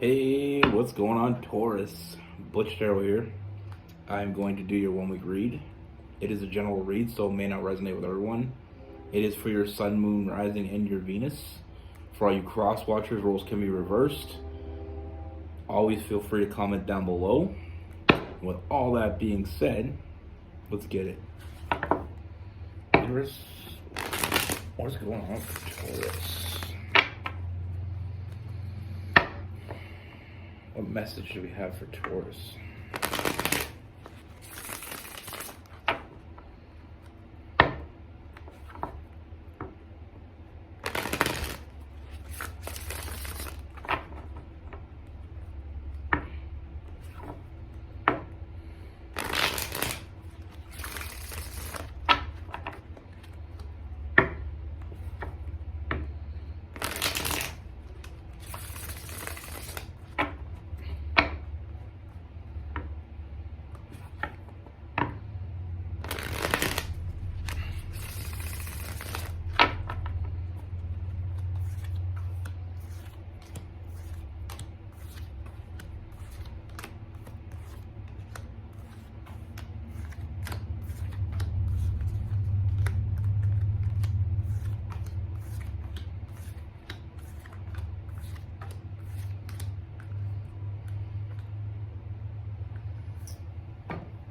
Hey, what's going on, Taurus? Butch here. I'm going to do your 1 week read. It is a general read, so it may not resonate with everyone. It is for your Sun, Moon, Rising, and your Venus. For all you cross watchers, roles can be reversed. Always feel free to comment down below. With all that being said, let's get it. Taurus, what's going on for Taurus? What message do we have for Taurus?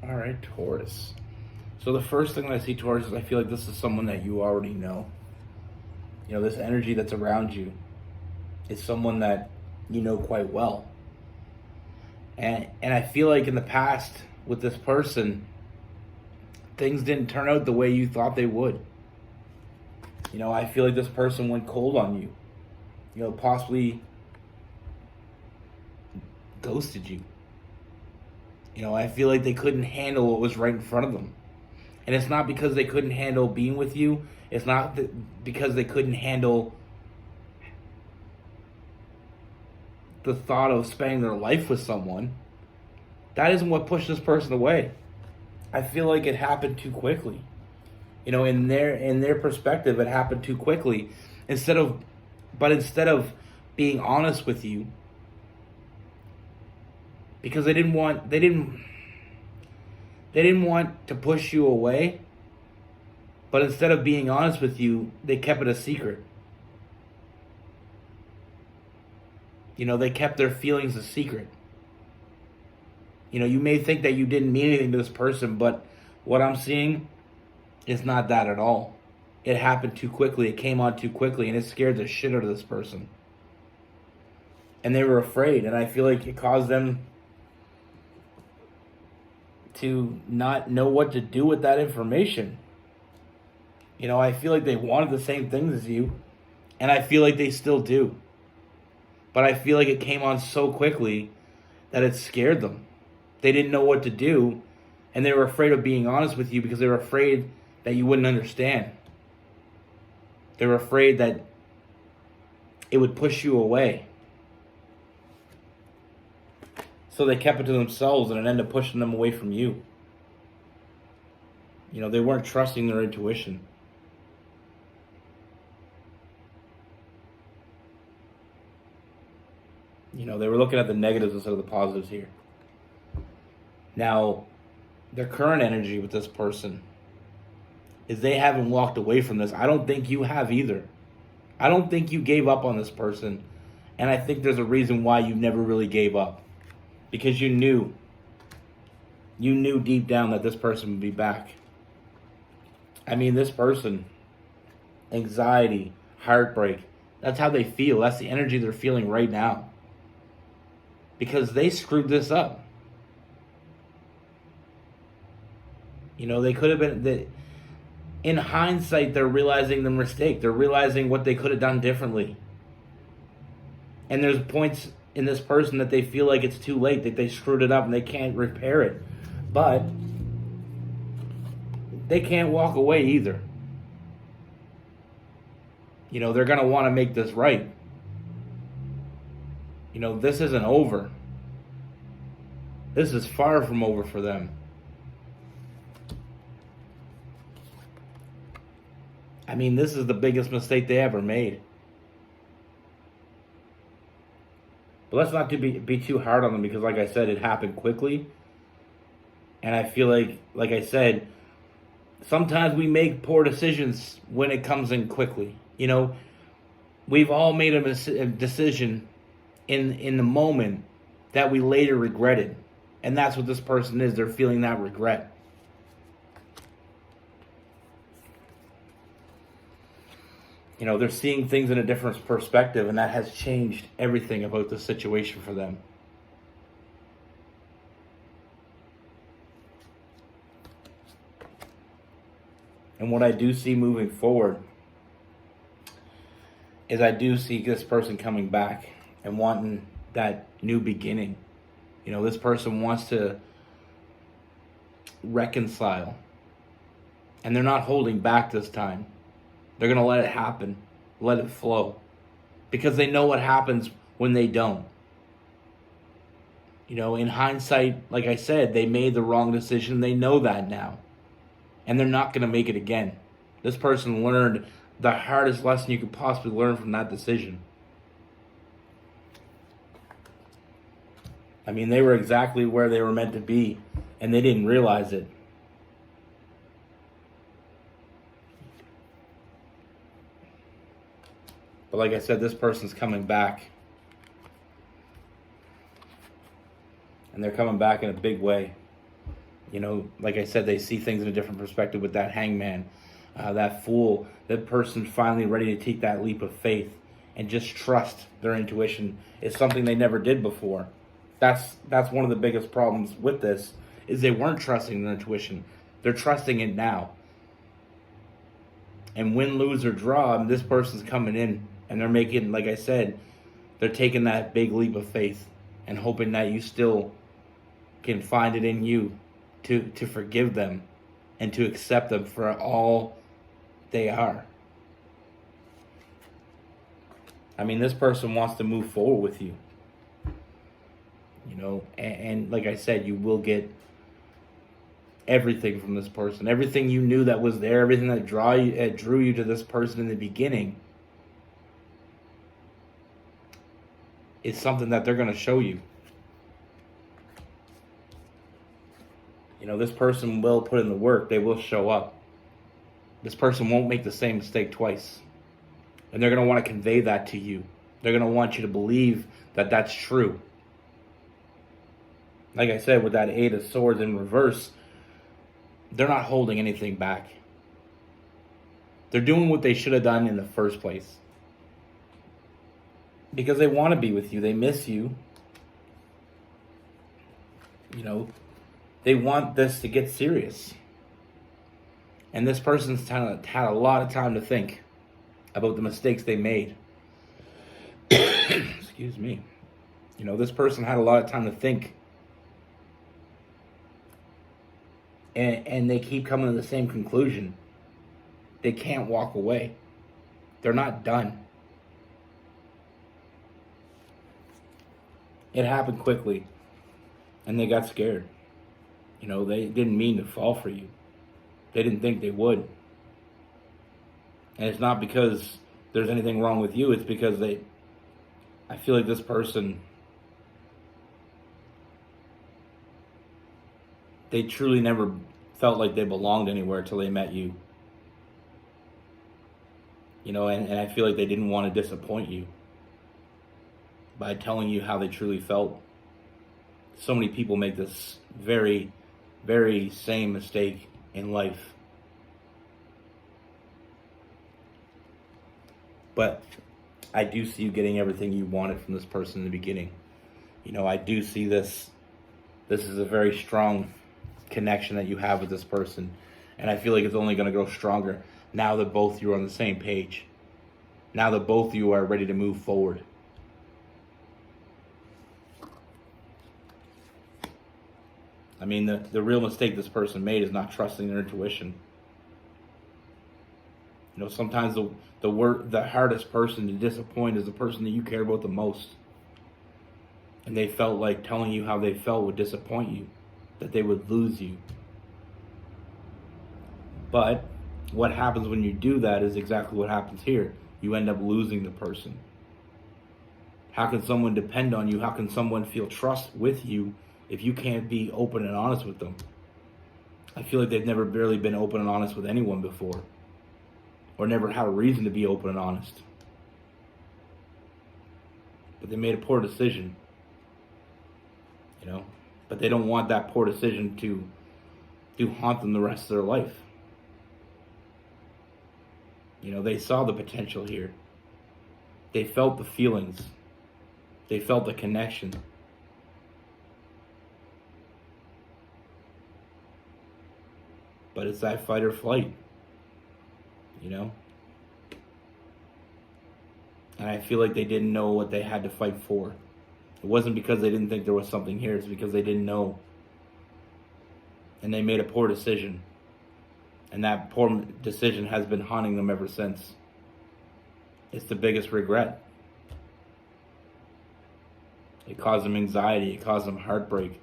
All right, Taurus. So the first thing that I see, Taurus, is I feel like this is someone that you already know. You know, this energy that's around you is someone that you know quite well. And I feel like in the past with this person, things didn't turn out the way you thought they would. You know, I feel like this person went cold on you. You know, possibly ghosted you. You know, I feel like they couldn't handle what was right in front of them. And it's not because they couldn't handle being with you. It's not because they couldn't handle the thought of spending their life with someone. That isn't what pushed this person away. I feel like it happened too quickly. You know, in their perspective, it happened too quickly. Instead of being honest with you, because they didn't want to push you away, but instead of being honest with you, they kept it a secret. You know, they kept their feelings a secret. You know, you may think that you didn't mean anything to this person, but what I'm seeing is not that at all. It happened too quickly, it came on too quickly, and it scared the shit out of this person. And they were afraid, and I feel like it caused them to not know what to do with that information. You know, I feel like they wanted the same things as you, and I feel like they still do. But I feel like it came on so quickly that it scared them. They didn't know what to do, and they were afraid of being honest with you because they were afraid that you wouldn't understand. They were afraid that it would push you away. So they kept it to themselves, and it ended up pushing them away from you. You know, they weren't trusting their intuition. You know, they were looking at the negatives instead of the positives here. Now, their current energy with this person is they haven't walked away from this. I don't think you have either. I don't think you gave up on this person. And I think there's a reason why you never really gave up. Because you knew deep down that this person would be back. I mean, this person, anxiety, heartbreak, that's how they feel. That's the energy they're feeling right now. Because they screwed this up. You know, they could have been... In hindsight, they're realizing the mistake. They're realizing what they could have done differently. And there's points in this person that they feel like it's too late, that they screwed it up and they can't repair it. But they can't walk away either. You know, they're going to want to make this right. You know, this isn't over. This is far from over for them. I mean, this is the biggest mistake they ever made. But let's not be too hard on them, because like I said, it happened quickly. And I feel like I said, sometimes we make poor decisions when it comes in quickly. You know, we've all made a decision in the moment that we later regretted. And that's what this person is. They're feeling that regret. You know, they're seeing things in a different perspective, and that has changed everything about the situation for them. And what I do see moving forward is I do see this person coming back and wanting that new beginning. You know, this person wants to reconcile. And they're not holding back this time. They're going to let it happen. Let it flow. Because they know what happens when they don't. You know, in hindsight, like I said, they made the wrong decision. They know that now. And they're not going to make it again. This person learned the hardest lesson you could possibly learn from that decision. I mean, they were exactly where they were meant to be, and they didn't realize it. But like I said, this person's coming back. And they're coming back in a big way. You know, like I said, they see things in a different perspective with that hangman, that fool. That person's finally ready to take that leap of faith and just trust their intuition. It's something they never did before. That's one of the biggest problems with this, is they weren't trusting their intuition. They're trusting it now. And win, lose, or draw, this person's coming in and they're making, like I said, they're taking that big leap of faith and hoping that you still can find it in you to forgive them and to accept them for all they are. I mean, this person wants to move forward with you. You know, and like I said, you will get everything from this person. Everything you knew that was there, everything that drew you to this person in the beginning is something that they're going to show you. You know, this person will put in the work. They will show up. This person won't make the same mistake twice. And they're going to want to convey that to you. They're going to want you to believe that that's true. Like I said, with that 8 of Swords in reverse, they're not holding anything back. They're doing what they should have done in the first place. Because they want to be with you. They miss you. You know, they want this to get serious. And this person's had a lot of time to think about the mistakes they made. Excuse me. You know, this person had a lot of time to think. And they keep coming to the same conclusion. They can't walk away. They're not done. It happened quickly. And they got scared. You know, they didn't mean to fall for you. They didn't think they would. And it's not because there's anything wrong with you. It's because I feel like this person, they truly never felt like they belonged anywhere till they met you. You know, and I feel like they didn't want to disappoint you by telling you how they truly felt. So many people make this very, very same mistake in life. But I do see you getting everything you wanted from this person in the beginning. You know, I do see this. This is a very strong connection that you have with this person. And I feel like it's only going to grow stronger now that both you are on the same page. Now that both of you are ready to move forward. I mean, the real mistake this person made is not trusting their intuition. You know, sometimes the hardest person to disappoint is the person that you care about the most. And they felt like telling you how they felt would disappoint you, that they would lose you. But what happens when you do that is exactly what happens here. You end up losing the person. How can someone depend on you? How can someone feel trust with you if you can't be open and honest with them? I feel like they've never barely been open and honest with anyone before, or never had a reason to be open and honest. But they made a poor decision, but they don't want that poor decision to haunt them the rest of their life. They saw the potential here. They felt the feelings. They felt the connection. But it's that fight or flight, And I feel like they didn't know what they had to fight for. It wasn't because they didn't think there was something here. It's because they didn't know. And they made a poor decision. And that poor decision has been haunting them ever since. It's the biggest regret. It caused them anxiety. It caused them heartbreak.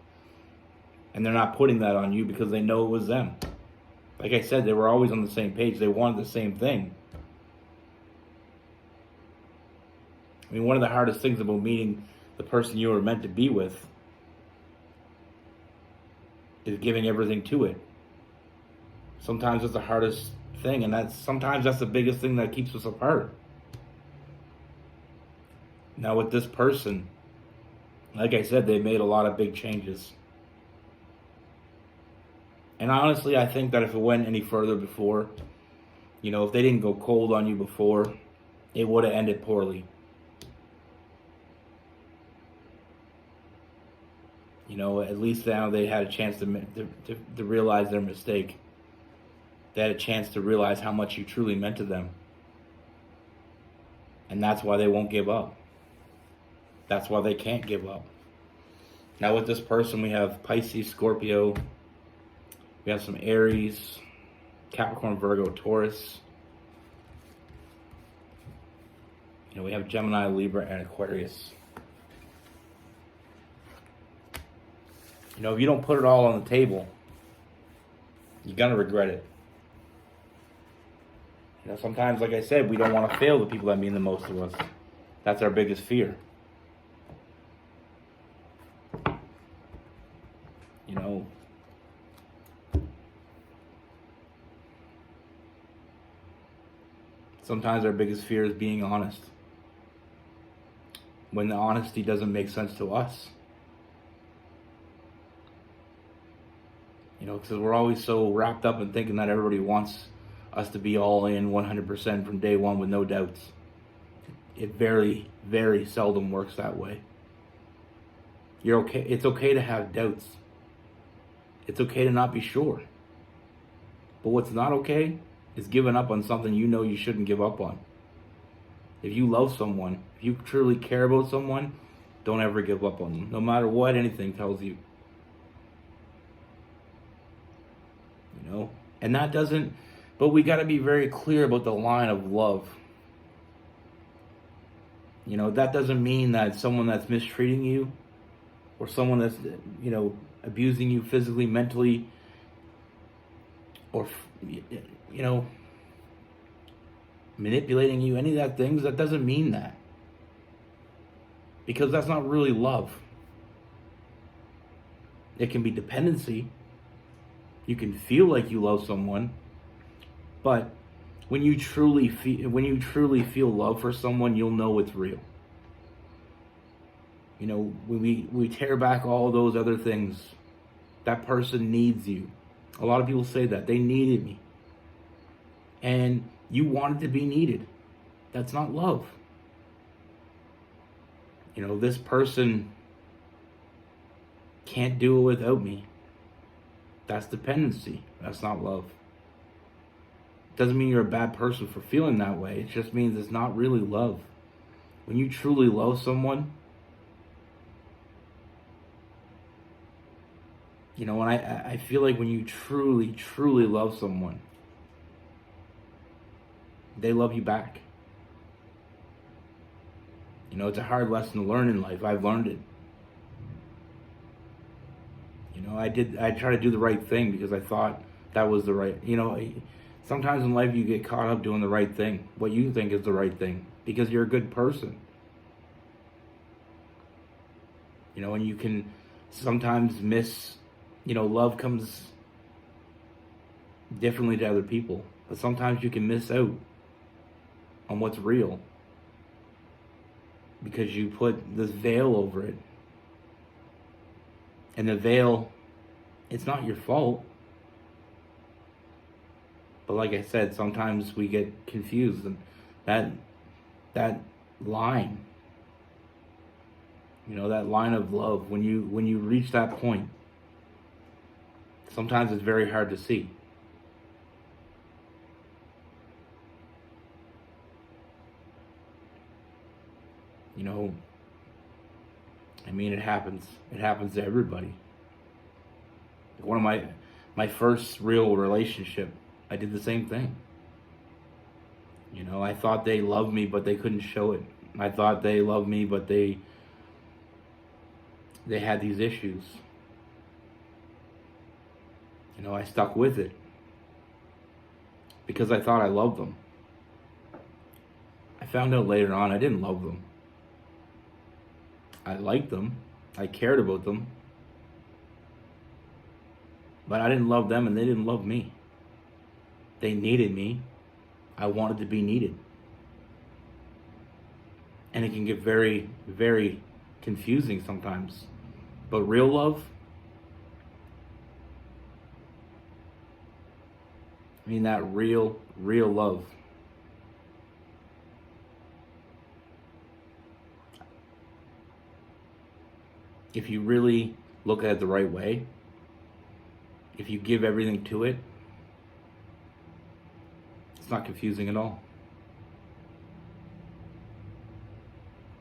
And they're not putting that on you because they know it was them. Like I said, they were always on the same page. They wanted the same thing. I mean, one of the hardest things about meeting the person you were meant to be with is giving everything to it. Sometimes it's the hardest thing, and sometimes that's the biggest thing that keeps us apart. Now with this person, like I said, they made a lot of big changes. And honestly, I think that if it went any further before, if they didn't go cold on you before, it would have ended poorly. At least now they had a chance to realize their mistake. They had a chance to realize how much you truly meant to them. And that's why they won't give up. That's why they can't give up. Now with this person, we have Pisces, Scorpio. We have some Aries, Capricorn, Virgo, Taurus. We have Gemini, Libra, and Aquarius. If you don't put it all on the table, you're going to regret it. Sometimes, like I said, we don't want to fail the people that mean the most to us. That's our biggest fear. Sometimes our biggest fear is being honest. When the honesty doesn't make sense to us. Because we're always so wrapped up in thinking that everybody wants us to be all in 100% from day one with no doubts. It very, very seldom works that way. You're okay. It's okay to have doubts. It's okay to not be sure. But what's not okay is giving up on something you shouldn't give up on. If you love someone, if you truly care about someone, don't ever give up on them, no matter what anything tells you. And that doesn't, but we got to be very clear about the line of love. That doesn't mean that someone that's mistreating you or someone that's, abusing you physically, mentally, or, manipulating you, any of that things, that doesn't mean that. Because that's not really love. It can be dependency. You can feel like you love someone, but when you truly feel love for someone, you'll know it's real. When we tear back all those other things, that person needs you. A lot of people say that they needed me, and you wanted to be needed. That's not love. This person can't do it without me. That's dependency. That's not love. Doesn't mean you're a bad person for feeling that way. It just means it's not really love. When you truly love someone, and I feel like when you truly, truly love someone, they love you back. It's a hard lesson to learn in life. I've learned it. I try to do the right thing because I thought that was the right, sometimes in life you get caught up doing the right thing, what you think is the right thing, because you're a good person. You know, and you can sometimes miss, love comes differently to other people, but sometimes you can miss out on what's real because you put this veil over it. And the veil, it's not your fault. But like I said, sometimes we get confused, and that line, that line of love, when you reach that point, sometimes it's very hard to see. It happens. It happens to everybody. One of my first real relationship, I did the same thing. I thought they loved me, but they couldn't show it. I thought they loved me, but they had these issues. I stuck with it because I thought I loved them. I found out later on I didn't love them. I liked them. I cared about them. But I didn't love them and they didn't love me. They needed me. I wanted to be needed. And it can get very, very confusing sometimes. But real love, that real love. If you really look at it the right way, if you give everything to it, it's not confusing at all.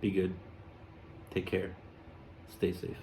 Be good. Take care. Stay safe.